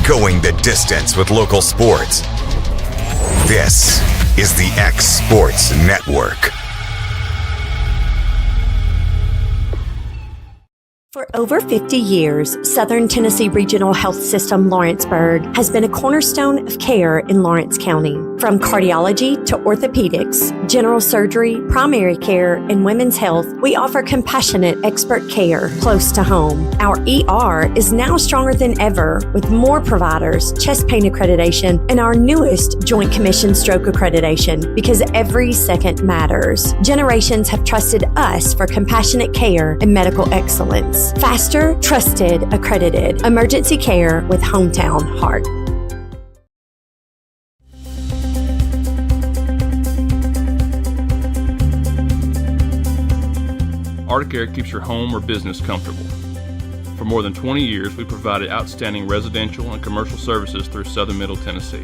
Going the distance with local sports. This is the X Sports Network. For over 50 years, Southern Tennessee Regional Health System Lawrenceburg has been a cornerstone of care in Lawrence County. From cardiology to orthopedics, general surgery, primary care, and women's health, we offer compassionate expert care close to home. Our ER is now stronger than ever with more providers, chest pain accreditation, and our newest Joint Commission stroke accreditation because every second matters. Generations have trusted us for compassionate care and medical excellence. Faster, trusted, accredited. Emergency care with hometown heart. Arctic Air keeps your home or business comfortable. For more than 20 years, we provided outstanding residential and commercial services through Southern Middle Tennessee.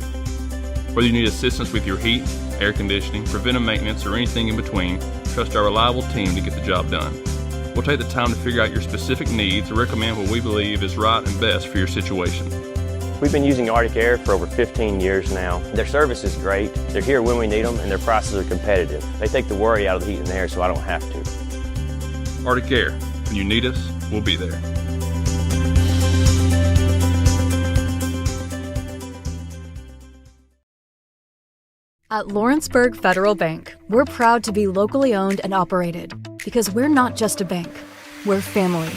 Whether you need assistance with your heat, air conditioning, preventive maintenance, or anything in between, trust our reliable team to get the job done. We'll take the time to figure out your specific needs and recommend what we believe is right and best for your situation. We've been using Arctic Air for over 15 years now. Their service is great, they're here when we need them, and their prices are competitive. They take the worry out of the heat and air so I don't have to. Arctic Air, when you need us, we'll be there. At Lawrenceburg Federal Bank, we're proud to be locally owned and operated because we're not just a bank, we're family.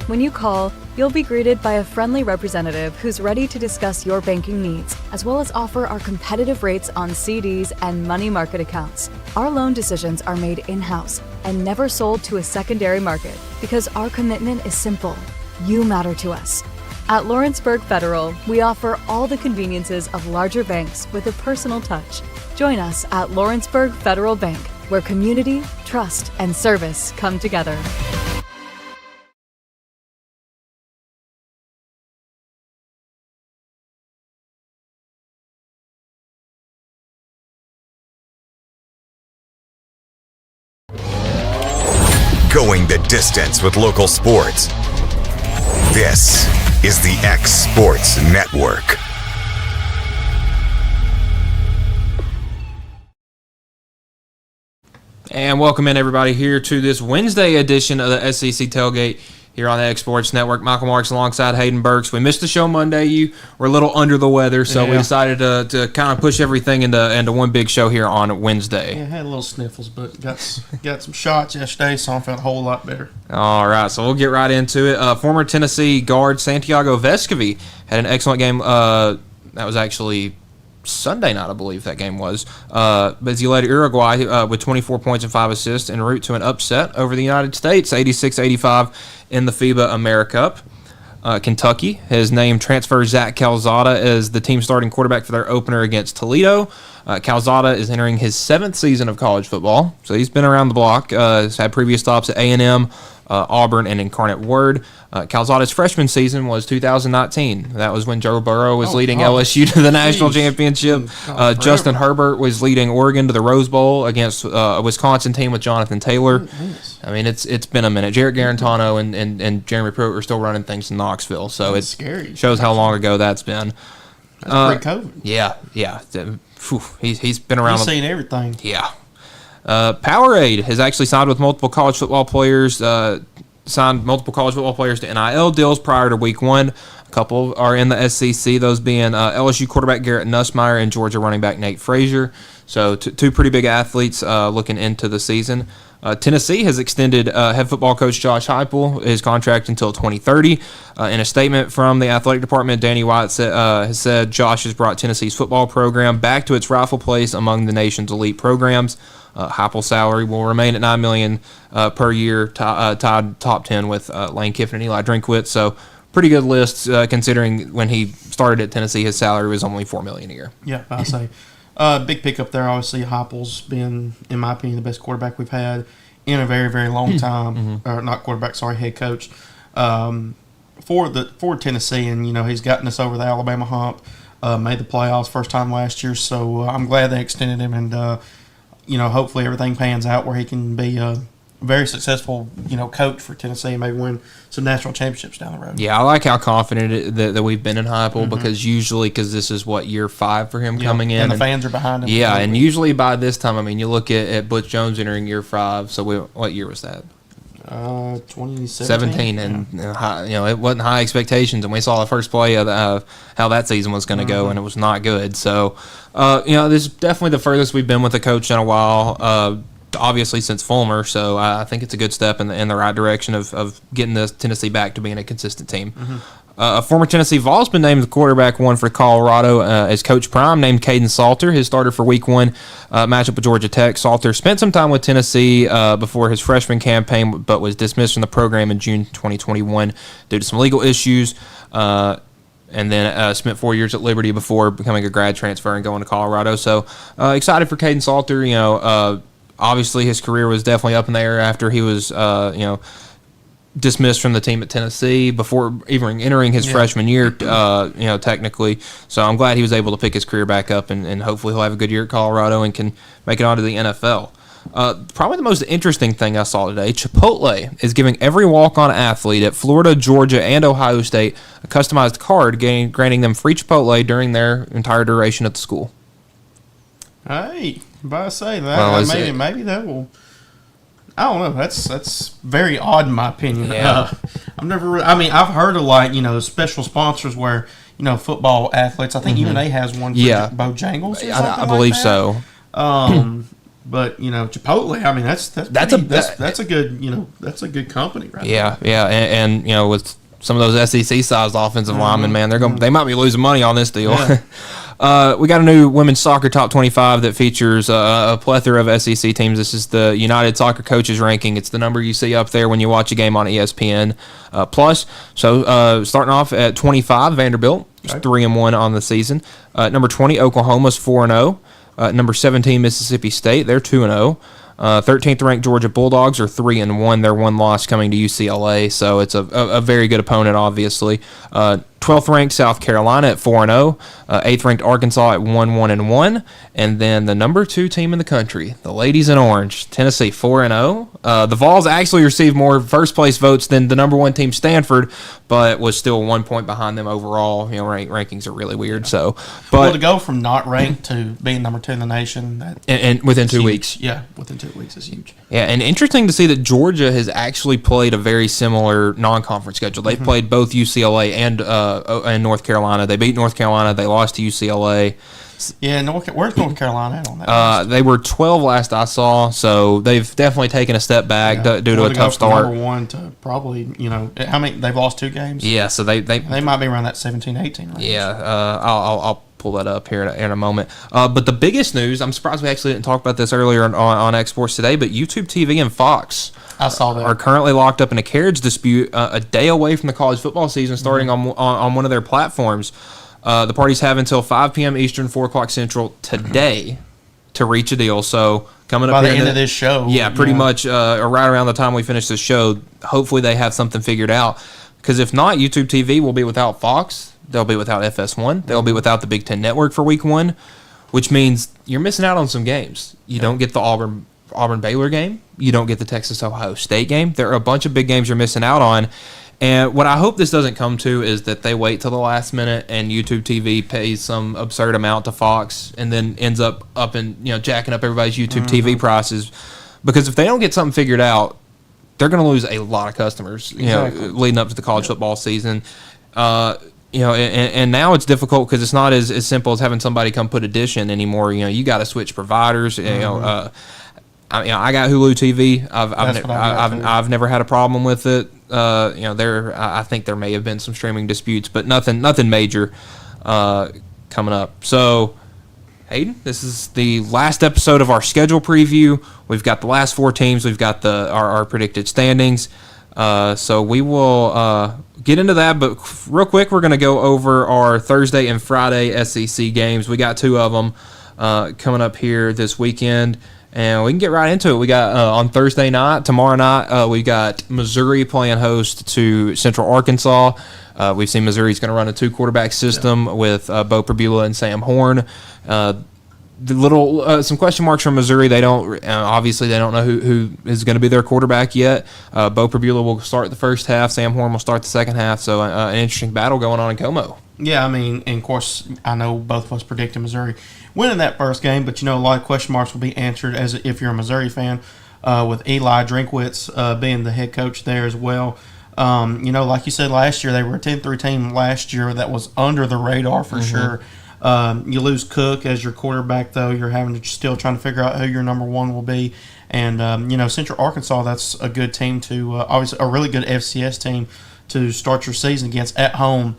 When you call, you'll be greeted by a friendly representative who's ready to discuss your banking needs, as well as offer our competitive rates on CDs and money market accounts. Our loan decisions are made in-house and never sold to a secondary market because our commitment is simple. You matter to us. At Lawrenceburg Federal, we offer all the conveniences of larger banks with a personal touch. Join us at Lawrenceburg Federal Bank, where community, trust, and service come together. Going the distance with local sports. This is the X Sports Network. And welcome in, everybody, here to this Wednesday edition of the SEC Tailgate here on the X Sports Network. Michael Marks alongside Hayden Burks. We missed the show Monday. You were a little under the weather, so we decided to kind of push everything into one big show here on Wednesday. Yeah, I had a little sniffles, but got some shots yesterday, so I felt a whole lot better. All right, so we'll get right into it. Former Tennessee guard Santiago Vescovi had an excellent game. That was actually Sunday night, I believe that game was. But he led Uruguay with 24 points and 5 assists en route to an upset over the United States, 86-85 in the FIBA AmeriCup. Kentucky has named transfer Zach Calzada as the team starting quarterback for their opener against Toledo. Calzada is entering his 7th season of college football, so he's been around the block. He's had previous stops at A&M, Auburn, and Incarnate Word. Calzada's freshman season was 2019. That was when Joe Burrow was leading LSU to the national championship. Justin Herbert was leading Oregon to the Rose Bowl against a Wisconsin team with Jonathan Taylor. I mean, it's been a minute. Jarrett Garantano and Jeremy Pruitt are still running things in Knoxville, so it shows how long ago that's been. Pre-COVID. Yeah. He's been around. He's seen everything. Yeah. Powerade has actually signed with multiple college football players. Signed multiple college football players to NIL deals prior to Week 1. A couple are in the SEC, those being LSU quarterback Garrett Nussmeier and Georgia running back Nate Frazier. So two pretty big athletes looking into the season. Tennessee has extended head football coach Josh Heupel his contract until 2030. In a statement from the athletic department, Danny White has said Josh has brought Tennessee's football program back to its rightful place among the nation's elite programs. Heupel's salary will remain at $9 million per year, tied top 10 with Lane Kiffin and Eli Drinkwitz. So pretty good list considering when he started at Tennessee, his salary was only $4 million a year. Yeah, I say. Big pickup there. Obviously, Heupel's been, in my opinion, the best quarterback we've had in a very, very long time. Or not quarterback, sorry, head coach for Tennessee. And he's gotten us over the Alabama hump. Made the playoffs first time last year. So I'm glad they extended him, and hopefully everything pans out where he can be very successful, coach for Tennessee and maybe win some national championships down the road. Yeah, I like how confident that we've been in Heupel because this is year 5 for him coming in, and the fans are behind him. Yeah, and usually by this time, I mean, you look at Butch Jones entering year 5. So what year was that? 2017, and it wasn't high expectations, and we saw the first play of how that season was going to go, and it was not good. So, this is definitely the furthest we've been with a coach in a while. Obviously, since Fulmer, so I think it's a good step in the right direction of getting this Tennessee back to being a consistent team. A former Tennessee Vol's been named the quarterback one for Colorado as Coach Prime named Caden Salter, his starter for Week 1 matchup with Georgia Tech. Salter spent some time with Tennessee before his freshman campaign, but was dismissed from the program in June 2021 due to some legal issues. And then spent 4 years at Liberty before becoming a grad transfer and going to Colorado. So excited for Caden Salter. Obviously his career was definitely up in the air after he was, dismissed from the team at Tennessee before even entering his freshman year, technically. So I'm glad he was able to pick his career back up, and hopefully he'll have a good year at Colorado and can make it onto the NFL. Probably the most interesting thing I saw today, Chipotle is giving every walk-on athlete at Florida, Georgia, and Ohio State a customized card, granting them free Chipotle during their entire duration at the school. Hey, but I say that, maybe that will... I don't know. That's very odd in my opinion. Yeah. I've heard of special sponsors where football athletes. I think even they has one for Bojangles. Or something I believe like so. But Chipotle. I mean, that's a good company, right? Yeah, and with some of those SEC sized offensive linemen, man, they might be losing money on this deal. Yeah. We got a new women's soccer top 25 that features a plethora of SEC teams. This is the United Soccer Coaches ranking. It's the number you see up there when you watch a game on ESPN Plus. So starting off at 25, Vanderbilt is 3-1 on the season. Number 20, Oklahoma's 4-0. Number 17, Mississippi State, they're 2-0. 13th ranked Georgia Bulldogs are 3-1. Their one loss coming to UCLA, so it's a very good opponent, obviously. 12th ranked South Carolina at 4-0. 8th ranked Arkansas at 1-1-1. And then the number 2 team in the country, the Ladies in Orange, Tennessee 4-0. The Vols actually received more first place votes than the number 1 team, Stanford, but was still 1 point behind them overall. Rankings are really weird. So, but to go from not ranked to being number 2 in the nation, and within 2 weeks, within 2 weeks is huge. Yeah, and interesting to see that Georgia has actually played a very similar non-conference schedule. They've played both UCLA and North Carolina. They beat North Carolina. They lost to UCLA. Yeah, where's North Carolina at on that? They were 12 last I saw, so they've definitely taken a step back due to a tough start. Number 1 to probably, how many? They've lost 2 games. Yeah, so they might be around that 17-18 range. Yeah, I'll pull that up here in a moment. But the biggest news, I'm surprised we actually didn't talk about this earlier on X Sports Today, but YouTube TV and Fox I saw that. Are currently locked up in a carriage dispute a day away from the college football season starting on one of their platforms. The parties have until 5 p.m. Eastern, 4 o'clock Central today to reach a deal. So coming up by the end of this show. Yeah, pretty much right around the time we finish the show, hopefully they have something figured out. Because if not, YouTube TV will be without Fox. They'll be without FS1. They'll be without the Big Ten Network for Week 1, which means you're missing out on some games. You don't get the Auburn-Baylor game. You don't get the Texas-Ohio State game. There are a bunch of big games you're missing out on. And what I hope this doesn't come to is that they wait till the last minute and YouTube TV pays some absurd amount to Fox and then ends up and jacking up everybody's YouTube TV prices. Because if they don't get something figured out, they're going to lose a lot of customers. Leading up to the college football season. And now it's difficult because it's not as simple as having somebody come put a dish in anymore. You got to switch providers. I got Hulu TV. I've never had a problem with it. I think there may have been some streaming disputes, but nothing major coming up. So, Hayden, this is the last episode of our schedule preview. We've got the last 4 teams. We've got our predicted standings. So we will get into that, but real quick, we're going to go over our Thursday and Friday SEC games. We got 2 of them coming up here this weekend. And we can get right into it. We got on Thursday night, tomorrow night, we got Missouri playing host to Central Arkansas. We've seen Missouri's going to run a 2-quarterback system with Bo Perbula and Sam Horn. the little some question marks from Missouri. They don't obviously they don't know who is going to be their quarterback yet. Bo Perbula will start the first half. Sam Horn will start the second half. So an interesting battle going on in Como. Yeah, I mean, and of course, I know both of us predicted Missouri winning that first game, but a lot of question marks will be answered as if you're a Missouri fan, with Eli Drinkwitz being the head coach there as well. Like you said last year, they were a 10-3 team last year that was under the radar for sure. You lose Cook as your quarterback, though. You're having to still trying to figure out who your number one will be. And, Central Arkansas, that's a good team to obviously a really good FCS team to start your season against at home.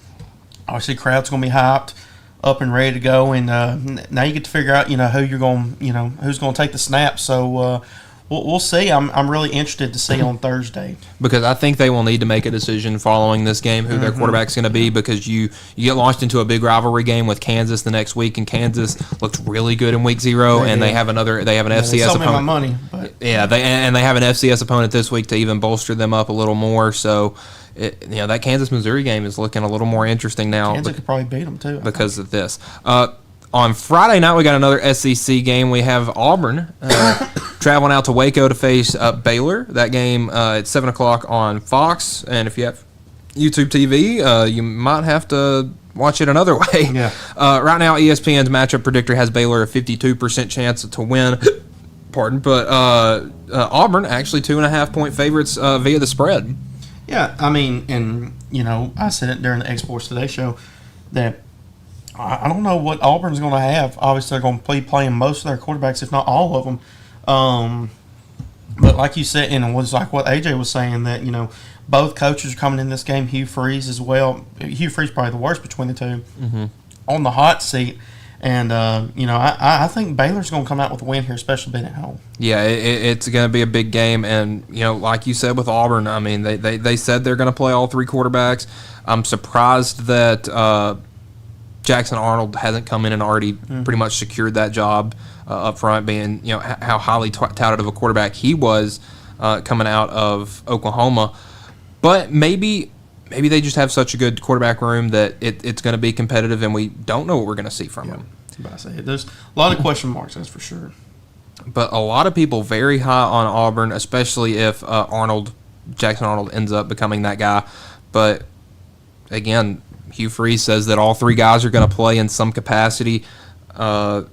Obviously, crowd's going to be hyped, up and ready to go. And now you get to figure out, who you're going, who's going to take the snaps. So, we'll see. I'm really interested to see on Thursday, because I think they will need to make a decision following this game who their quarterback's going to be, because you get launched into a big rivalry game with Kansas the next week, and Kansas looked really good in week 0, and they have an FCS opponent. My money, but they have an FCS opponent this week to even bolster them up a little more. So. That Kansas-Missouri game is looking a little more interesting now. Kansas could probably beat them, too. Because of this. On Friday night, we got another SEC game. We have Auburn traveling out to Waco to face Baylor. That game at 7 o'clock on Fox. And if you have YouTube TV, you might have to watch it another way. Yeah. Right now, ESPN's matchup predictor has Baylor a 52% chance to win. Pardon. But Auburn, actually 2.5-point favorites via the spread. Yeah, I mean, and, I said it during the Exports Today show that I don't know what Auburn's going to have. Obviously, they're going to be playing most of their quarterbacks, if not all of them. But like you said, and it was like what AJ was saying, that, both coaches are coming in this game. Hugh Freeze as well. Hugh Freeze probably the worst between the two. On the hot seat. And, I think Baylor's going to come out with a win here, especially being at home. Yeah, it's going to be a big game. And, like you said with Auburn, I mean, they said they're going to play all 3 quarterbacks. I'm surprised that Jackson Arnold hasn't come in and already pretty much secured that job up front, being, how highly touted of a quarterback he was coming out of Oklahoma. But maybe they just have such a good quarterback room that it's going to be competitive, and we don't know what we're going to see from them. But I say there's a lot of question marks, that's for sure. But a lot of people very high on Auburn, especially if Jackson Arnold ends up becoming that guy. But again, Hugh Freeze says that all 3 guys are going to play in some capacity. More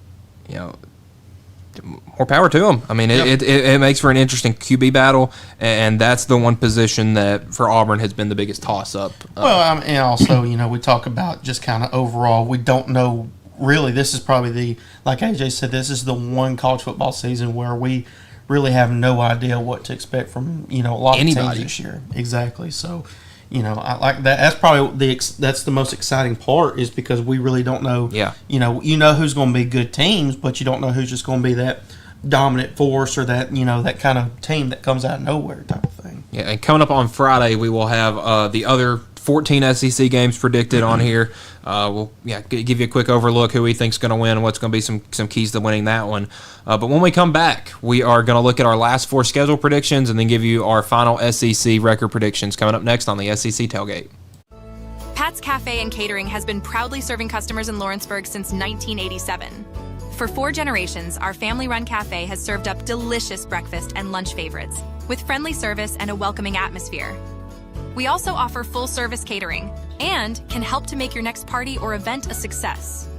power to them. I mean, it makes for an interesting QB battle, and that's the one position that for Auburn has been the biggest toss-up. And also, we talk about just kind of overall, we don't know really. This is probably like AJ said, this is the one college football season where we really have no idea what to expect from, a lot of teams this year. Exactly. So, I like that. That's probably that's the most exciting part, is because we really don't know. Yeah. Who's going to be good teams, but you don't know who's just going to be that dominant force, or that that kind of team that comes out of nowhere type of thing. Yeah, and coming up on Friday, we will have the other 14 SEC games predicted on here. We'll give you a quick overlook who we think's going to win and what's going to be some keys to winning that one. But when we come back, we are going to look at our last 4 schedule predictions and then give you our final SEC record predictions coming up next on the SEC Tailgate. Pat's Cafe and Catering has been proudly serving customers in Lawrenceburg since 1987. For 4 generations, our family-run cafe has served up delicious breakfast and lunch favorites with friendly service and a welcoming atmosphere. We also offer full-service catering and can help to make your next party or event a success.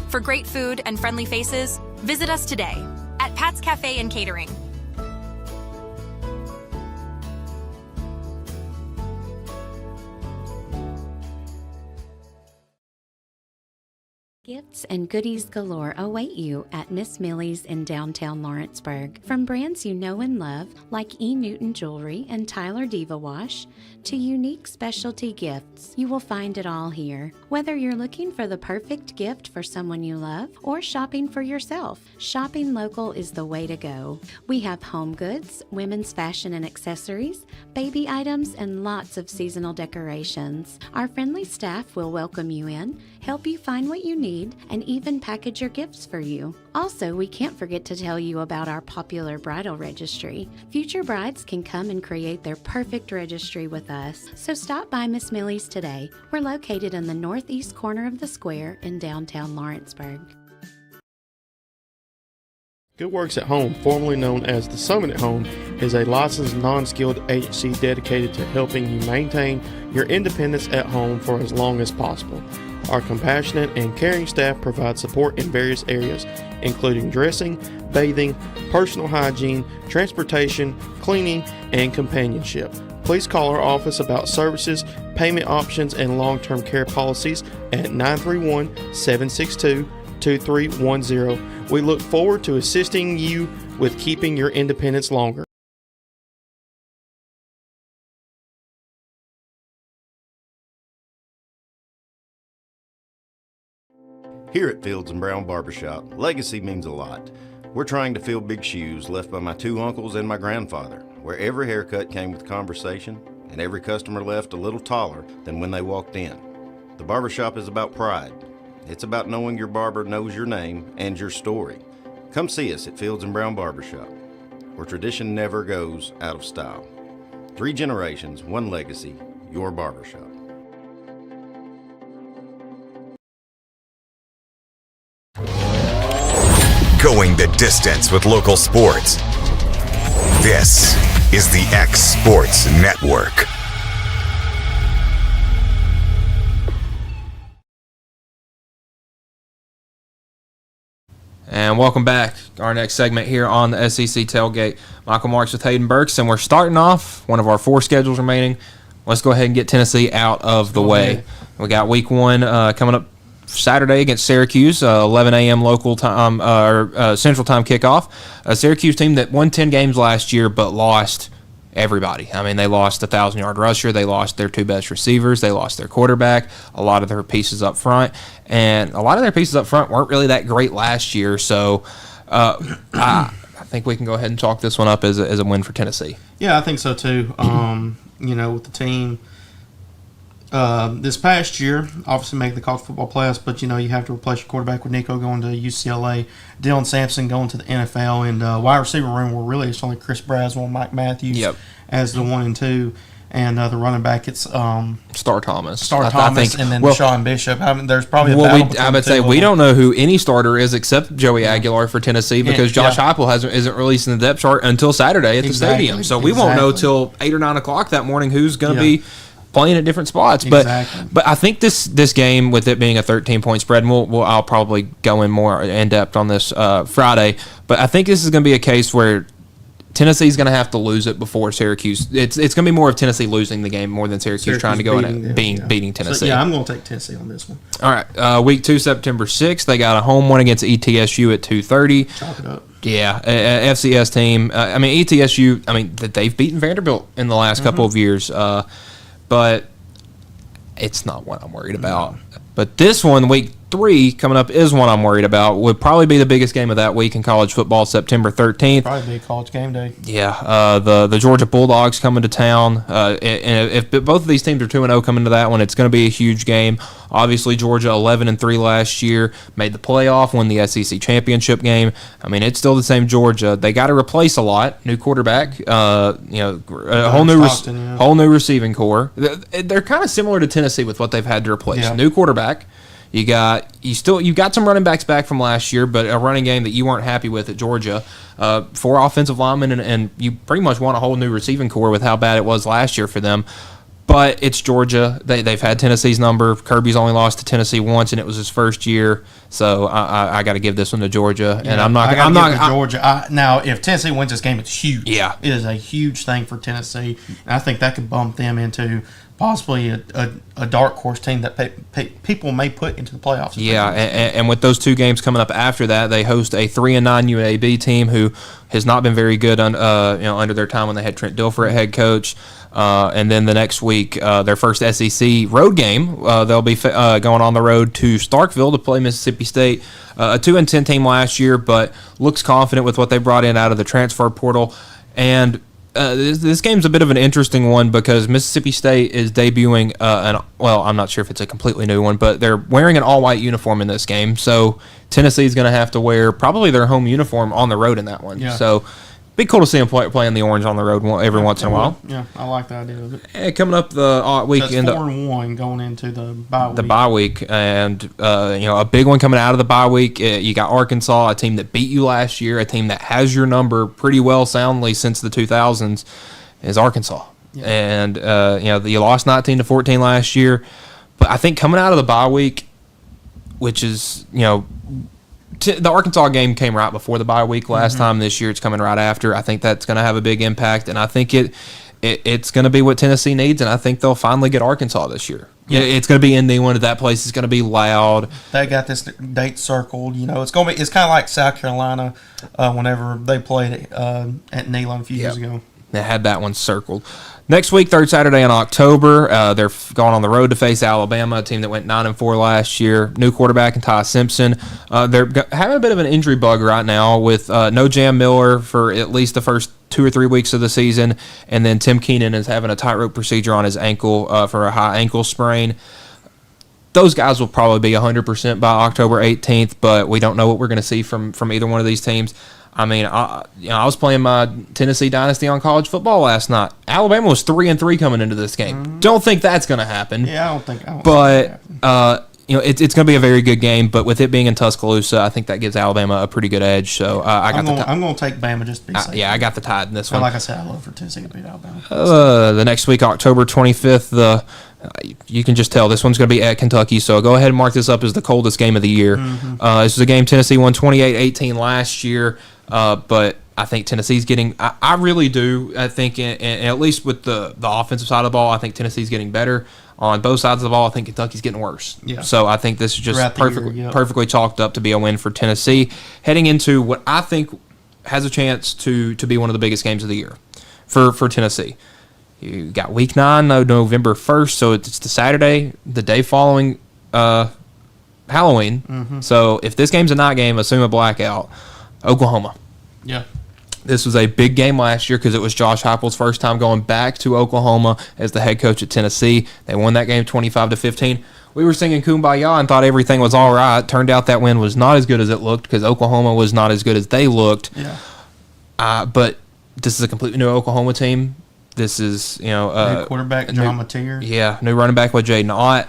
For great food and friendly faces, visit us today at Pat's Cafe and Catering. Gifts and goodies galore await you at Miss Millie's in downtown Lawrenceburg. From brands you know and love, like E. Newton Jewelry and Tyler Diva Wash, to unique specialty gifts, you will find it all here. Whether you're looking for the perfect gift for someone you love or shopping for yourself, shopping local is the way to go. We have home goods, women's fashion and accessories, baby items, and lots of seasonal decorations. Our friendly staff will welcome you in, help you find what you need, and even package your gifts for you. Also, we can't forget to tell you about our popular bridal registry. Future brides can come and create their perfect registry with us. So stop by Miss Millie's today. We're located in the northeast corner of the square in downtown Lawrenceburg. Good Works at Home, formerly known as the Summit at Home, is a licensed non-skilled agency dedicated to helping you maintain your independence at home for as long as possible. Our compassionate and caring staff provide support in various areas, including dressing, bathing, personal hygiene, transportation, cleaning, and companionship. Please call our office about services, payment options, and long-term care policies at 931-762-2310. We look forward to assisting you with keeping your independence longer. Here at Fields and Brown Barbershop, legacy means a lot. We're trying to fill big shoes left by my two uncles and my grandfather, where every haircut came with conversation and every customer left a little taller than when they walked in. The barbershop is about pride. It's about knowing your barber knows your name and your story. Come see us at Fields and Brown Barbershop, where tradition never goes out of style. 3 generations, 1 legacy, your barbershop. Going the distance with local sports. This is the X Sports Network. And welcome back. Our next segment here on the SEC Tailgate. Michael Marks with Hayden Burks, and we're starting off one of our 4 schedules remaining. Let's go ahead and get Tennessee out of the way. We got week 1 coming up Saturday against Syracuse, 11 a.m. local time or Central Time kickoff. A Syracuse team that won 10 games last year but lost everybody. I mean, they lost a 1,000-yard rusher. They lost their 2 best receivers. They lost their quarterback, a lot of their pieces up front. And a lot of their pieces up front weren't really that great last year. So I think we can go ahead and chalk this one up as a win for Tennessee. Yeah, I think so too. With the team this past year, obviously make the college football playoffs, but you have to replace your quarterback with Nico going to UCLA, Dylan Sampson going to the NFL, and wide receiver room were really it's only Chris Braswell, Mike Matthews as the 1 and 2, and the running back it's Star Thomas, and then Sean Bishop. There's probably a battle I would say we don't know who any starter is except Joey Aguilar for Tennessee because Josh Heupel isn't released in the depth chart until Saturday at the stadium, so we won't know till 8 or 9 o'clock that morning who's going to be playing at different spots. But I think this game, with it being a 13-point spread, and I'll probably go in more in depth on this Friday, but I think this is going to be a case where Tennessee's going to have to lose it before Syracuse. It's going to be more of Tennessee losing the game more than Syracuse trying to go in and beating Tennessee. So, I'm going to take Tennessee on this one. All right, week 2, September 6th, they got a home one against ETSU at 2:30. Chalk it up. Yeah, FCS team. ETSU, they've beaten Vanderbilt in the last couple of years. But it's not what I'm worried about. But this one, week 3, coming up, is one I'm worried about. Would probably be the biggest game of that week in college football, September 13th. Probably be a college game day. Yeah, the Georgia Bulldogs coming to town. And if both of these teams are 2-0 coming to that one, it's going to be a huge game. Obviously, Georgia 11-3 last year, made the playoff, won the SEC championship game. I mean, it's still the same Georgia. They got to replace a lot. New quarterback, a whole new receiving core. They're kind of similar to Tennessee with what they've had to replace. Yeah. New quarterback. You got some running backs back from last year, but a running game that you weren't happy with at Georgia. 4 offensive linemen, and you pretty much want a whole new receiving core with how bad it was last year for them. But it's Georgia. They've had Tennessee's number. Kirby's only lost to Tennessee once, and it was his first year. So I got to give this one to Georgia. Yeah, and I'm not Georgia. Now, if Tennessee wins this game, it's huge. Yeah, it is a huge thing for Tennessee, and I think that could bump them into possibly a dark horse team that people may put into the playoffs. Yeah, and with those 2 games coming up after that, they host a 3-9 UAB team who has not been very good under their time when they had Trent Dilfer at head coach. And then the next week, their first SEC road game, they'll be going on the road to Starkville to play Mississippi State, a 2-10 team last year, but looks confident with what they brought in out of the transfer portal. And this game's a bit of an interesting one because Mississippi State is debuting I'm not sure if it's a completely new one, but they're wearing an all-white uniform in this game. So Tennessee's going to have to wear probably their home uniform on the road in that one. Yeah. So be cool to see them playing the orange on the road every once in a while. Yeah, I like the idea of it. And coming up the weekend, so 4-1 going into the bye week. The bye week, and a big one coming out of the bye week. You got Arkansas, a team that beat you last year, a team that has your number pretty well soundly since the 2000s, is Arkansas. Yeah. And you lost 19-14 last year, but I think coming out of the bye week, which is the Arkansas game came right before the bye week last time. This year it's coming right after. I think that's going to have a big impact, and I think it's going to be what Tennessee needs, and I think they'll finally get Arkansas this year. Yeah. It's going to be in Neyland. That place is going to be loud. They got this date circled. It's going to be. It's kind of like South Carolina whenever they played at Neyland a few years ago. They had that one circled. Next week, third Saturday in October, they're going on the road to face Alabama, a team that went 9-4 last year. New quarterback and Ty Simpson. They're having a bit of an injury bug right now with no Jam Miller for at least the first 2 or 3 weeks of the season, and then Tim Keenan is having a tightrope procedure on his ankle for a high ankle sprain. Those guys will probably be 100% by October 18th, but we don't know what we're going to see from either one of these teams. I mean, I was playing my Tennessee Dynasty on college football last night. Alabama was 3-3 coming into this game. Don't think that's going to happen. Yeah, I don't think. But it's going to be a very good game. But with it being in Tuscaloosa, I think that gives Alabama a pretty good edge. So I'm going to take Bama just to be safe. I got the Tide in this one. Like I said, I love for Tennessee to beat Alabama. The next week, October 25th, you can just tell this one's going to be at Kentucky, so go ahead and mark this up as the coldest game of the year. This is a game Tennessee won 28-18 last year, but I think Tennessee's getting – I really do. I think, at least with the offensive side of the ball, I think Tennessee's getting better. On both sides of the ball, I think Kentucky's getting worse. Yeah. So I think this is just perfectly chalked up to be a win for Tennessee, heading into what I think has a chance to be one of the biggest games of the year for Tennessee. You got Week 9, November 1st, so it's the Saturday, the day following Halloween. So if this game's a night game, assume a blackout. Oklahoma. Yeah. This was a big game last year because it was Josh Heupel's first time going back to Oklahoma as the head coach at Tennessee. They won that game 25-15. We were singing Kumbaya and thought everything was all right. Turned out that win was not as good as it looked because Oklahoma was not as good as they looked. Yeah. But this is a completely new Oklahoma team. This is, new quarterback, John Mateer. Yeah, new running back with Jaden Ott.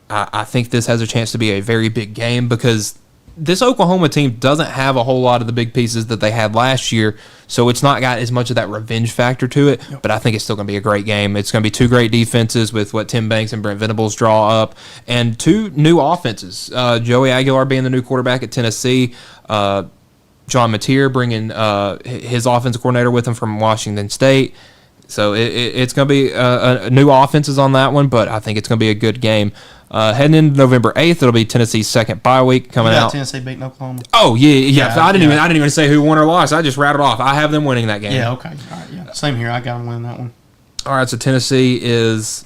I think this has a chance to be a very big game because this Oklahoma team doesn't have a whole lot of the big pieces that they had last year, so it's not got as much of that revenge factor to it, but I think it's still going to be a great game. It's going to be two great defenses with what Tim Banks and Brent Venables draw up, and two new offenses. Joey Aguilar being the new quarterback at Tennessee, John Mateer bringing his offensive coordinator with him from Washington State. So it's going to be new offenses on that one, but I think it's going to be a good game. Heading into November 8th, it'll be Tennessee's second bye week coming out. Tennessee beating Oklahoma. Oh yeah. I didn't even say who won or lost. I just rattled off. I have them winning that game. Yeah. Okay. All right. Yeah. Same here. I got them winning that one. All right. So Tennessee is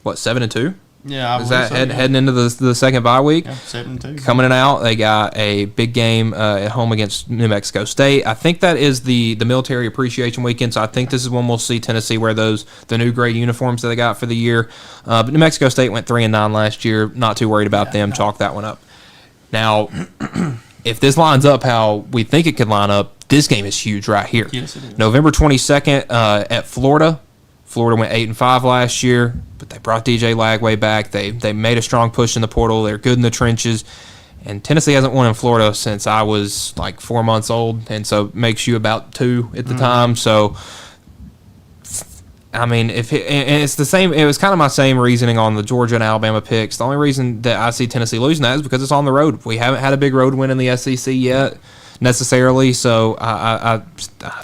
7-2. Yeah. Is that heading into the second bye week? Yeah. 7-2. Coming in out, they got a big game at home against New Mexico State. I think that is the military appreciation weekend. So I think this is when we'll see Tennessee wear the new gray uniforms that they got for the year. But New Mexico State went 3-9 last year. Not too worried about them. Chalk that one up. Now, if this lines up how we think it could line up, this game is huge right here. Yes, it is. November 22nd at Florida. Florida went 8-5 last year, but they brought DJ Lagway back. They made a strong push in the portal. They're good in the trenches. And Tennessee hasn't won in Florida since I was like 4 months old, and so makes you about 2 at the time. So, I mean, and it's the same. It was kind of my same reasoning on the Georgia and Alabama picks. The only reason that I see Tennessee losing that is because it's on the road. We haven't had a big road win in the SEC yet necessarily, so I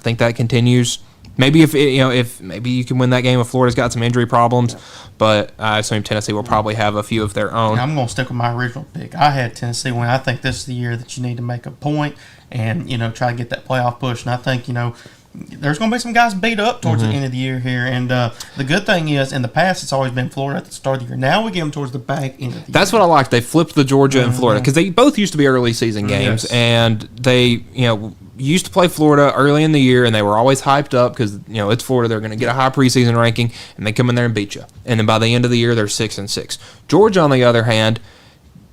think that continues. Maybe if maybe you can win that game if Florida's got some injury problems, but I assume Tennessee will probably have a few of their own. I'm going to stick with my original pick. I had Tennessee win. I think this is the year that you need to make a point and try to get that playoff push. And I think there's going to be some guys beat up towards the end of the year here. And the good thing is, in the past, it's always been Florida at the start of the year. Now we get them towards the back end of the year. That's what I like. They flipped the Georgia and Florida because they both used to be early season games, and they used to play Florida early in the year, and they were always hyped up because it's Florida. They're going to get a high preseason ranking, and they come in there and beat you. And then by the end of the year, they're 6-6. Georgia, on the other hand,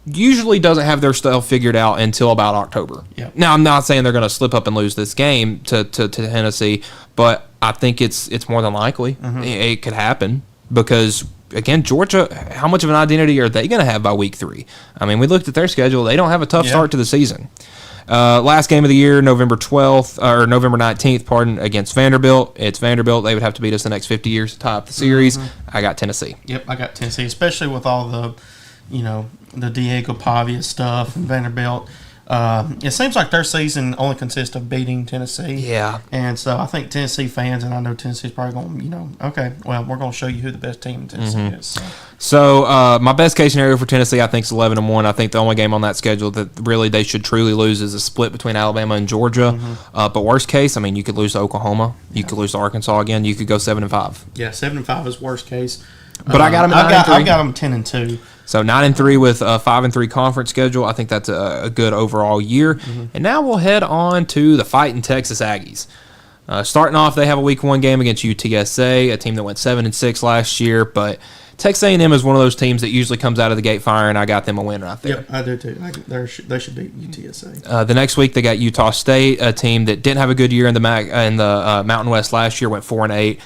usually doesn't have their stuff figured out until about October. Yep. Now, I'm not saying they're going to slip up and lose this game to Tennessee, but I think it's more than likely. It could happen because, again, Georgia, how much of an identity are they going to have by week 3? I mean, we looked at their schedule. They don't have a tough start to the season. Last game of the year, November 19th, against Vanderbilt. It's Vanderbilt. They would have to beat us the next 50 years to tie up the series. I got Tennessee. Yep, I got Tennessee, especially with all the, the Diego Pavia stuff and Vanderbilt. It seems like their season only consists of beating Tennessee. Yeah. And so I think Tennessee fans, and I know Tennessee's probably going, okay, well, we're going to show you who the best team in Tennessee is. So my best case scenario for Tennessee, I think, is 11-1. I think the only game on that schedule that really they should truly lose is a split between Alabama and Georgia. But worst case, I mean, you could lose to Oklahoma. You could lose to Arkansas again. You could go 7-5. Yeah, 7-5 is worst case. But I got them at 9-3. I got them 10-2. So 9-3 with a 5-3 conference schedule. I think that's a good overall year. And now we'll head on to the fighting Texas Aggies. Starting off, they have a Week 1 game against UTSA, a team that went 7-6 last year. But Texas A&M is one of those teams that usually comes out of the gate firing. I got them a win right there. Yep, I do too. They should beat UTSA. The next week, they got Utah State, a team that didn't have a good year in the Mountain West last year, went 4-8.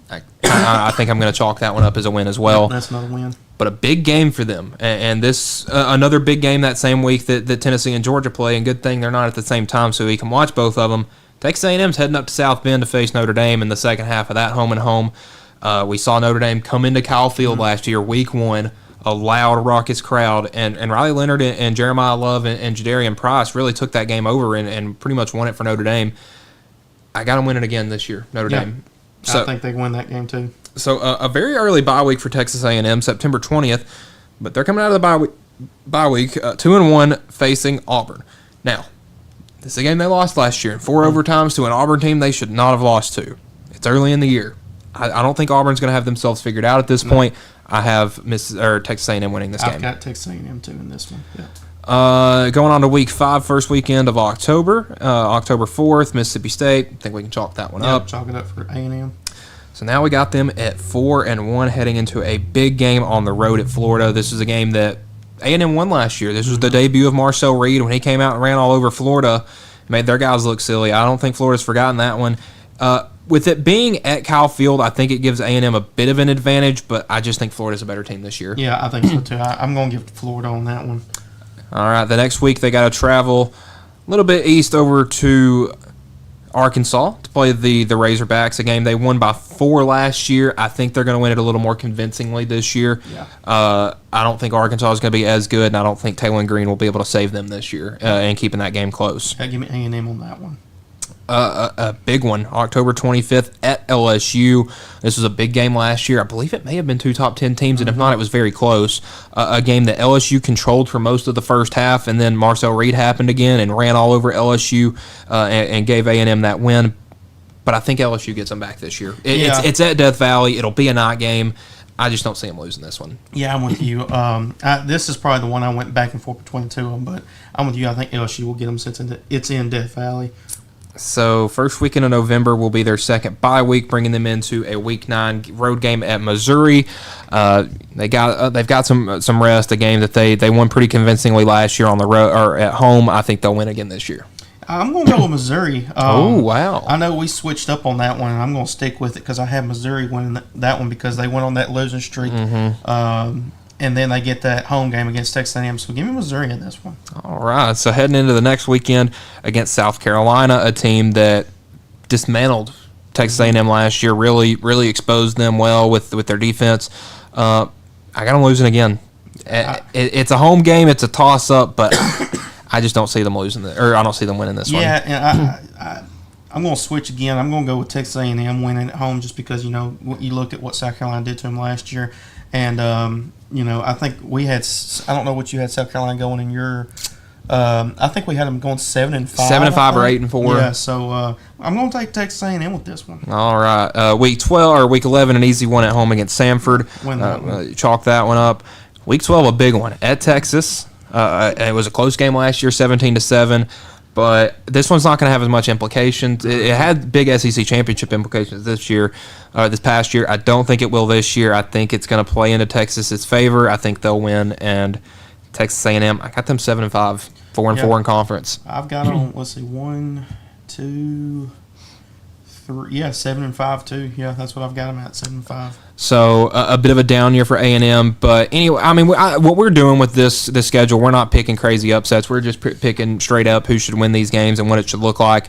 I think I'm going to chalk that one up as a win as well. That's not a win. But a big game for them. And this another big game that same week that Tennessee and Georgia play. And good thing they're not at the same time so we can watch both of them. Texas A&M's heading up to South Bend to face Notre Dame in the second half of that home and home. We saw Notre Dame come into Kyle Field last year, Week 1, a loud, raucous crowd. And Riley Leonard and Jeremiah Love and Jadarian Price really took that game over and pretty much won it for Notre Dame. I got them winning again this year, Notre Dame. So, I think they win that game too. So a very early bye week for Texas A&M, September 20th, but they're coming out of the bye week 2-1 facing Auburn. Now, this is a game they lost last year in 4 overtimes to an Auburn team they should not have lost to. It's early in the year. I don't think Auburn's going to have themselves figured out at this point. I have Texas A&M winning this game. I've got Texas A&M too in this one. Yeah. Going on to Week 5, first weekend of October, October 4th, Mississippi State. I think we can chalk that one up. Chalk it up for A&M. So now we got them at 4-1 heading into a big game on the road at Florida. This is a game that A&M won last year. This was the debut of Marcel Reed when he came out and ran all over Florida, made their guys look silly. I don't think Florida's forgotten that one. With it being at Kyle Field, I think it gives A&M a bit of an advantage, but I just think Florida's a better team this year. Yeah, I think so too. I'm going to give Florida on that one. All right, the next week they got to travel a little bit east over to Arkansas to play the Razorbacks, a game they won by 4 last year. I think they're going to win it a little more convincingly this year. Yeah. I don't think Arkansas is going to be as good, and I don't think Taylor Green will be able to save them this year and keeping that game close. Give me A&M on that one. A big one, October 25th at LSU. This was a big game last year. I believe it may have been 2 top 10 teams, and if not, it was very close. A game that LSU controlled for most of the first half, and then Marcel Reed happened again and ran all over LSU and gave A&M that win. But I think LSU gets them back this year. It's at Death Valley. It'll be a night game. I just don't see them losing this one. Yeah, I'm with you. This is probably the one I went back and forth between the two of them, but I'm with you. I think LSU will get them since it's in Death Valley. So first weekend of November will be their second bye week, bringing them into a Week 9 road game at Missouri. They've got some rest, a game that they won pretty convincingly last year on the road or at home. I think they'll win again this year. I'm going to go with Missouri. Oh, wow. I know we switched up on that one, and I'm going to stick with it because I have Missouri winning that one because they went on that losing streak. And then they get that home game against Texas A&M. So give me Missouri in this one. All right. So heading into the next weekend against South Carolina, a team that dismantled Texas A&M last year, really exposed them well with their defense. I got them losing again. It's a home game. It's a toss-up, but I just don't see them losing I don't see them winning this one. Yeah, and I'm going to switch again. I'm going to go with Texas A&M winning at home just because, you looked at what South Carolina did to them last year. And, I think we had – I don't know what you had South Carolina going in your I think we had them going 7-5. 7-5 or 8-4. Yeah, so I'm going to take Texas A&M with this one. All right. Week 12 or Week 11, an easy one at home against Samford. Chalk that one up. Week 12, a big one at Texas. It was a close game last year, 17-7. But this one's not going to have as much implications. It had big SEC championship implications this past year. I don't think it will this year. I think it's going to play into Texas's favor. I think they'll win, and Texas A&M, I got them 7-5, 4-4 in conference. I've got them. Let's see, 1, 2, 3. Yeah, 7-5 too. Yeah, that's what I've got them at, 7-5. So a bit of a down year for A&M, but anyway, I mean, what we're doing with this schedule, we're not picking crazy upsets. We're just picking straight up who should win these games and what it should look like.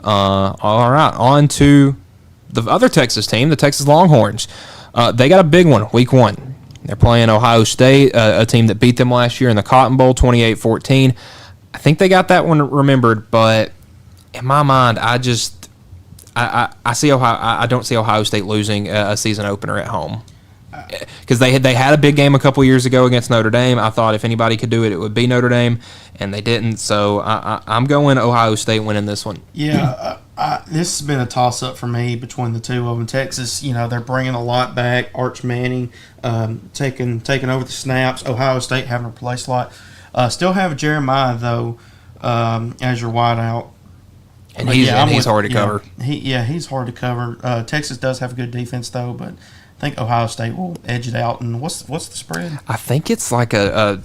All right, on to the other Texas team, the Texas Longhorns. They got a big one, week 1. They're playing Ohio State, a team that beat them last year in the Cotton Bowl, 28-14. I think they got that one remembered, but in my mind, I see Ohio. I don't see Ohio State losing a season opener at home, because they had a big game a couple years ago against Notre Dame. I thought if anybody could do it, it would be Notre Dame, and they didn't. So I'm going Ohio State winning this one. Yeah, this has been a toss-up for me between the two of them. Texas, they're bringing a lot back. Arch Manning taking over the snaps. Ohio State having a play slot. Still have Jeremiah, though, as your wideout. And he's hard to cover. He's hard to cover. Texas does have a good defense, though, but I think Ohio State will edge it out. And what's the spread? I think it's like I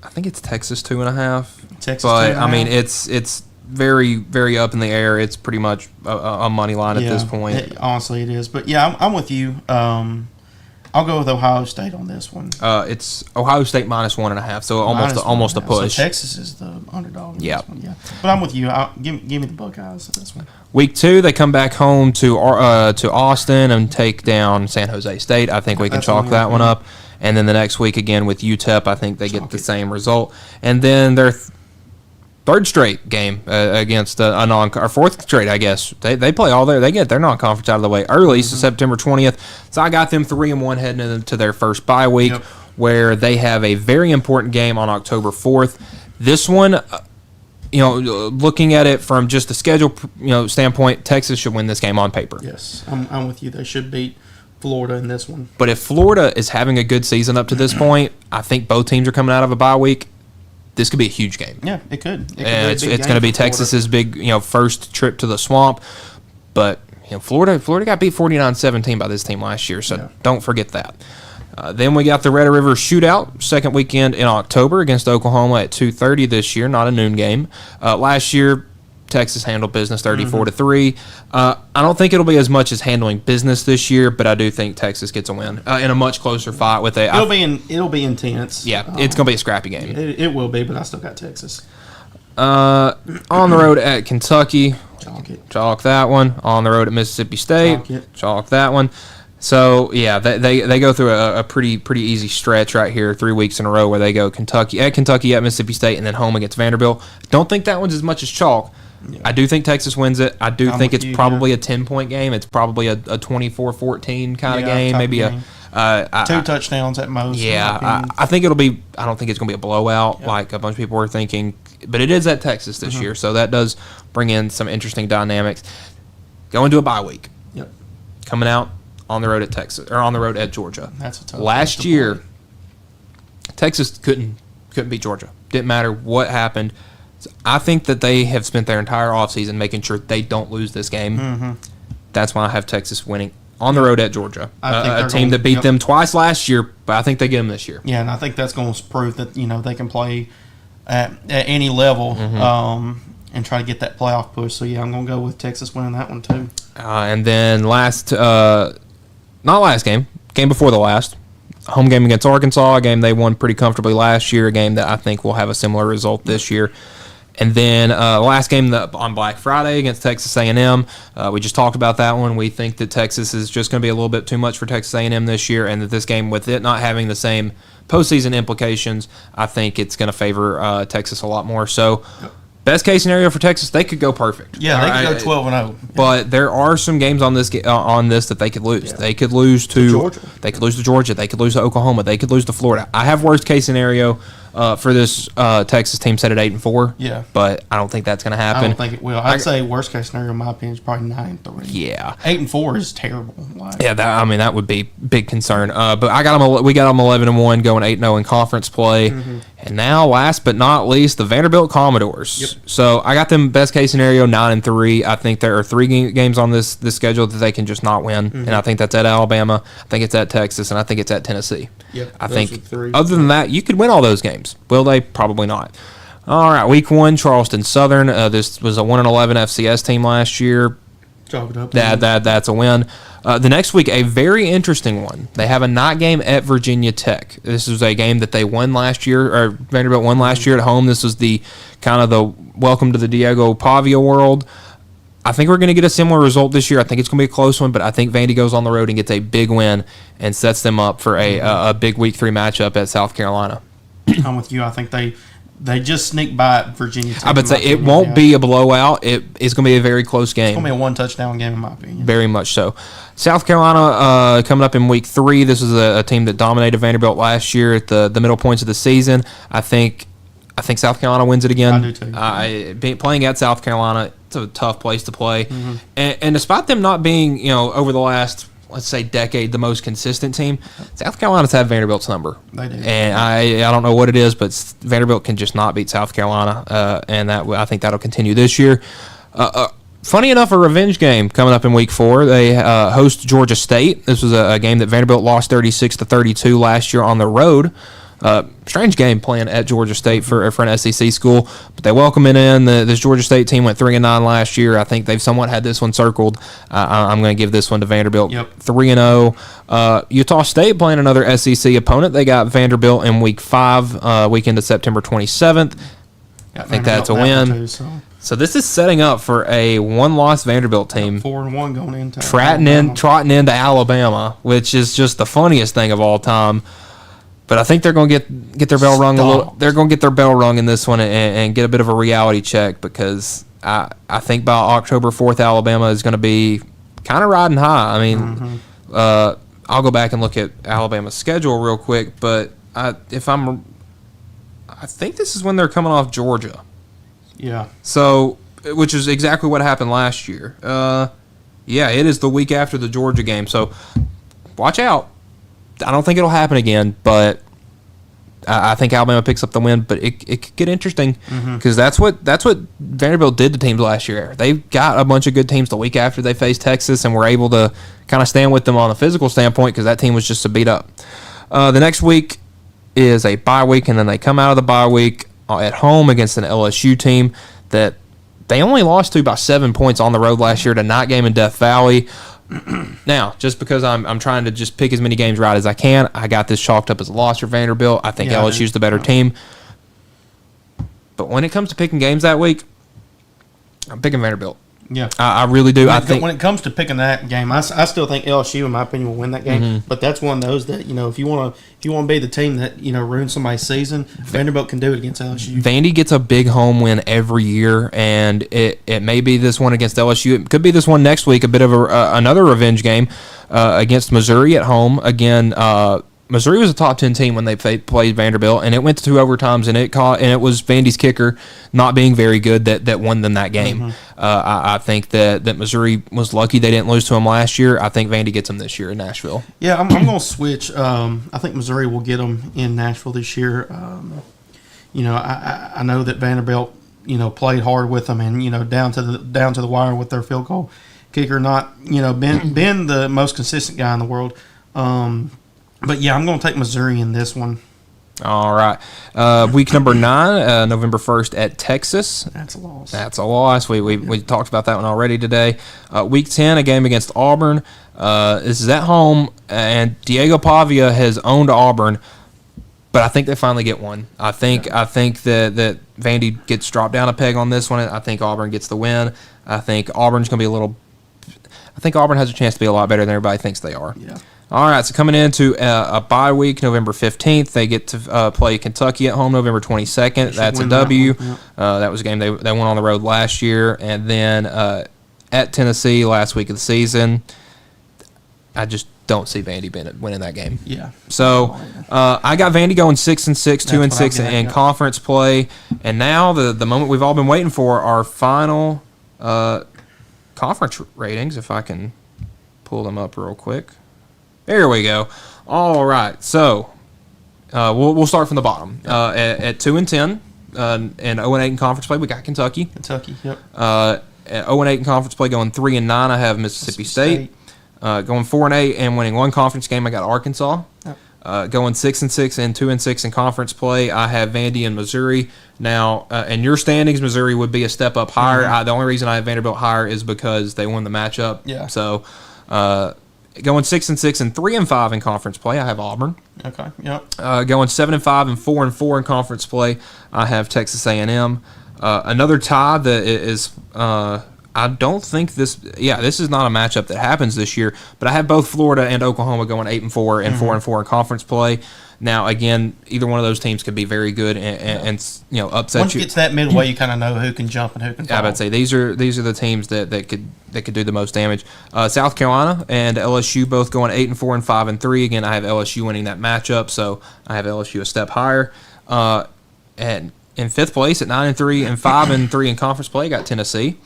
think it's Texas 2.5. Texas, but 2.5? I mean it's very, very up in the air. It's pretty much a money line at this point. Honestly, it is. But yeah, I'm with you. I'll go with Ohio State on this one. It's Ohio State minus 1.5, so almost a push. So Texas is the underdog. Yeah. But I'm with you. Give me the Buckeyes on this one. Week 2, they come back home to Austin and take down San Jose State. I think we can chalk that one up. And then the next week again with UTEP, I think they get the same result. And then their third straight game against or fourth straight, I guess. They play all they get their non-conference out of the way early, so September 20th. So I got them 3-1 heading into their first bye week, where they have a very important game on October 4th. This one, looking at it from just the schedule, standpoint, Texas should win this game on paper. Yes, I'm with you. They should beat Florida in this one. But if Florida is having a good season up to this point, I think both teams are coming out of a bye week. This could be a huge game. Yeah, it could. It's going to be Texas's big, first trip to the swamp. But Florida got beat 49-17 by this team last year, so don't forget that. Then we got the Red River Shootout, second weekend in October against Oklahoma at 2:30 this year, not a noon game. Last year, Texas handled business 34-3. I don't think it'll be as much as handling business this year, but I do think Texas gets a win in a much closer fight with a. It'll be intense. Yeah, it's going to be a scrappy game. It will be, but I still got Texas. On the road at Kentucky, chalk that one. On the road at Mississippi State, chalk that one. So yeah, they go through a pretty easy stretch right here, 3 weeks in a row where they go Kentucky at Mississippi State, and then home against Vanderbilt. Don't think that one's as much as chalk. Yeah. I do think Texas wins it. I do think it's probably a 10-point game. It's probably a 24-14 kind of game. Maybe game. 2 touchdowns at most. Yeah, I think it'll be. I don't think it's going to be a blowout like a bunch of people were thinking. But it is at Texas this year, so that does bring in some interesting dynamics. Going to a bye week. Yep. Coming out on the road at Texas or on the road at Georgia. That's a tough. Last year, Texas couldn't beat Georgia. Didn't matter what happened. I think that they have spent their entire offseason making sure they don't lose this game. That's why I have Texas winning on the road at Georgia. A team that beat them twice last year, but I think they get them this year. Yeah, and I think that's going to prove that they can play at any level and try to get that playoff push. So, yeah, I'm going to go with Texas winning that one too. And then not last game before the last, home game against Arkansas, a game they won pretty comfortably last year, a game that I think will have a similar result this year. And then last game on Black Friday against Texas A&M. We just talked about that one. We think that Texas is just going to be a little bit too much for Texas A&M this year, and that this game, with it not having the same postseason implications, I think it's going to favor Texas a lot more. So, best case scenario for Texas, they could go perfect. Yeah, they could go 12-0. But there are some games on this that they could lose. Yeah. They could lose to Georgia. They could lose to Georgia. They could lose to Oklahoma. They could lose to Florida. I have worst case scenario for this Texas team set at 8-4. Yeah, but I don't think that's going to happen. I don't think it will. I'd say worst case scenario, in my opinion, is probably 9-3. Yeah, 8-4 is terrible. That would be big concern. But we got them 11-1, going 8-0 in conference play, And now, last but not least, the Vanderbilt Commodores. Yep. So I got them best case scenario 9-3. I think there are 3 games on this schedule that they can just not win, and I think that's at Alabama. I think it's at Texas, and I think it's at Tennessee. Yep, I those think are 3. other than that, you could win all those games. Will they? Probably not. All right, week 1, Charleston Southern. This was a 1-11 FCS team last year. Chalk it up. That's a win. The next week, a very interesting one. They have a night game at Virginia Tech. This was a game that they won last year, or Vanderbilt won last year at home. This was the kind of the welcome to the Diego Pavia world. I think we're going to get a similar result this year. I think it's going to be a close one, but I think Vandy goes on the road and gets a big win and sets them up for a big week 3 matchup at South Carolina. I'm with you. I think they just sneak by Virginia Tech. I would say it won't be a blowout. It's going to be a very close game. It's going to be a 1-touchdown game, in my opinion. Very much so. South Carolina coming up in week 3. This is a team that dominated Vanderbilt last year at the middle points of the season. I think South Carolina wins it again. I do too. Playing at South Carolina, it's a tough place to play. And despite them not being, over the last, let's say, decade, the most consistent team, South Carolina's had Vanderbilt's number. They do. And I don't know what it is, but Vanderbilt can just not beat South Carolina, and I think that'll continue this year. Funny enough, a revenge game coming up in week 4. They host Georgia State. This was a game that Vanderbilt lost 36-32 last year on the road. Strange game playing at Georgia State for an SEC school, but they welcome it in. This Georgia State team went 3-9 last year. I think they've somewhat had this one circled. I'm going to give this one to Vanderbilt. Yep. 3-0. Utah State playing another SEC opponent. They got Vanderbilt in week 5, weekend of September 27th. I think that's a win. So this is setting up for a 1-loss Vanderbilt team. 4-1 going into trotting into Alabama, which is just the funniest thing of all time. But I think they're going to get their bell rung a little. They're going to get their bell rung in this one and get a bit of a reality check, because I think by October 4th, Alabama is going to be kind of riding high. I mean, I'll go back and look at Alabama's schedule real quick, but I think this is when they're coming off Georgia. Yeah. So, which is exactly what happened last year. Yeah, it is the week after the Georgia game. So, watch out. I don't think it'll happen again, but I think Alabama picks up the win. But it could get interesting, because that's what Vanderbilt did to teams last year. They got a bunch of good teams the week after they faced Texas and were able to kind of stand with them on a physical standpoint, because that team was just a beat up. The next week is a bye week, and then they come out of the bye week at home against an LSU team that they only lost to by 7 points on the road last year, to night game in Death Valley. Now, just because I'm trying to just pick as many games right as I can, I got this chalked up as a loss for Vanderbilt. I think LSU's the better team. But when it comes to picking games that week, I'm picking Vanderbilt. Yeah, I really do. When it comes to picking that game, I still think LSU, in my opinion, will win that game. But that's one of those that, if you want to be the team that ruins somebody's season, Vanderbilt can do it against LSU. Vandy gets a big home win every year, and it may be this one against LSU. It could be this one next week, a bit of another revenge game against Missouri at home. Again, Missouri was a top 10 team when they played Vanderbilt, and it went to 2 overtimes, and it was Vandy's kicker not being very good that won them that game. I think that Missouri was lucky they didn't lose to them last year. I think Vandy gets them this year in Nashville. Yeah, I'm going to switch. I think Missouri will get them in Nashville this year. I know that Vanderbilt played hard with them, and down to the wire with their field goal kicker not been the most consistent guy in the world. But yeah, I'm going to take Missouri in this one. All right. Week number 9, November 1st at Texas. That's a loss. That's a loss. We talked about that one already today. Week 10, a game against Auburn. This is at home, and Diego Pavia has owned Auburn, but I think they finally get one. I think that Vandy gets dropped down a peg on this one. I think Auburn gets the win. I think Auburn's going to be I think Auburn has a chance to be a lot better than everybody thinks they are. Yeah. All right, so coming into a bye week, November 15th, they get to play Kentucky at home November 22nd. That's a W. That was a game they went on the road last year. And then at Tennessee last week of the season, I just don't see Vandy winning that game. Yeah. So I got Vandy going 6-6, 2-6 in conference play. And now the moment we've all been waiting for, our final conference ratings, if I can pull them up real quick. There we go. All right. So We'll start from the bottom. At 2-10 and 0-8 in conference play, we got Kentucky. Yep. At 0-8 in conference play, going 3-9, I have Mississippi State. Going 4-8 and winning one conference game, I got Arkansas. Yep. Going 6-6 and 2-6 in conference play, I have Vandy and Missouri. Now, in your standings, Missouri would be a step up higher. Mm-hmm. The only reason I have Vanderbilt higher is because they won the matchup. Yeah. So, going 6-6 and 3-5 in conference play, I have Auburn. Okay. Yep. Going 7-5 and 4-4 in conference play, I have Texas A&M. Another tie that is. I don't think this is not a matchup that happens this year, but I have both Florida and Oklahoma going 8-4 and 4-4 in conference play. Now, again, either one of those teams could be very good and upset Once you. you get to that midway, you kind of know who can jump and who can fall. I would say these are the teams that could do the most damage. South Carolina and LSU both going 8-4 and 5-3. Again, I have LSU winning that matchup, so I have LSU a step higher. And in fifth place at 9-3 and 5-3 in conference play, I got Tennessee.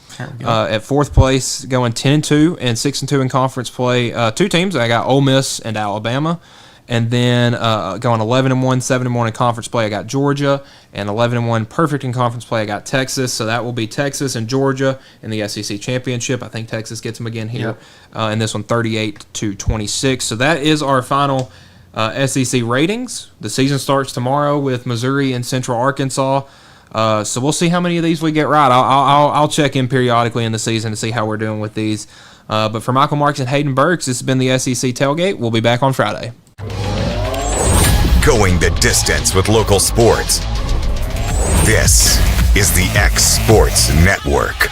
At fourth place, going 10-2 and 6-2 in conference play, two teams. I got Ole Miss and Alabama. And then going 11-1, 7-1 in conference play, I got Georgia. And 11-1 perfect in conference play, I got Texas. So that will be Texas and Georgia in the SEC championship. I think Texas gets them again here. Yep. And this one 38-26. So that is our final SEC ratings. The season starts tomorrow with Missouri and Central Arkansas. So we'll see how many of these we get right. I'll check in periodically in the season to see how we're doing with these. But for Michael Marks and Hayden Burks, this has been the SEC Tailgate. We'll be back on Friday. Going the distance with local sports. This is the X Sports Network.